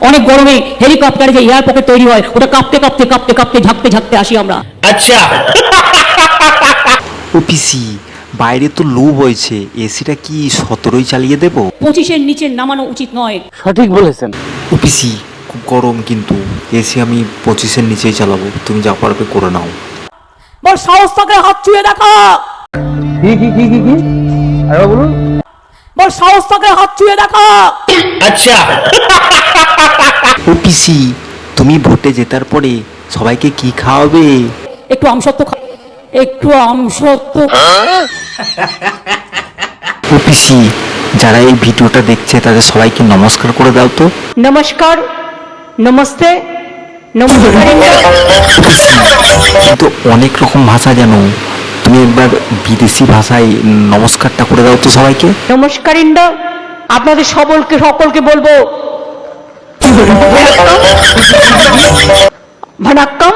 অনেক গরমে হেলিকপ্টারে যে এয়ার পকেট তৈরি হয় ওটা কাঁপতে কাঁপতে কাঁপতে কাঁপতে ঝাঁকতে ঝাঁকতে আসি আমরা। আচ্ছা ও পিসি, বাইরে তো লো বইছে, এসিটা কি 17ই চালিয়ে দেব? 25-এর নিচে নামানো উচিত নয়। সঠিক বলেছেন। ও পিসি, খুব গরম কিন্তু, এসি আমি 25-এর নিচেই চালাবো, তুমি যা পারবে করে নাও। বল সাহস থাকলে হাত ছুঁয়ে দেখা। কি আরে বলুন। বল সাহস থাকলে হাত ছুঁয়ে দেখা। আচ্ছা ও পিসি, তুমি ভোটে জেতার পরে সবাইকে কি খাওয়াবে? একটু আমসত্ব একটু আমসত্ব। ও পিসি, যারা এই ভিডিওটা দেখছে তাদের সবাইকে নমস্কার করে দাও তো। নমস্কার, নমস্তে, নমস্কার। কিন্তু অনেক রকম ভাষা জানো, তুমি একবার বিদেশি ভাষায় নমস্কারটা করে দাও তো সবাইকে। নমস্কার ইন্ডা, আপনাদের সকলকে বলবো ভানাক্কাম।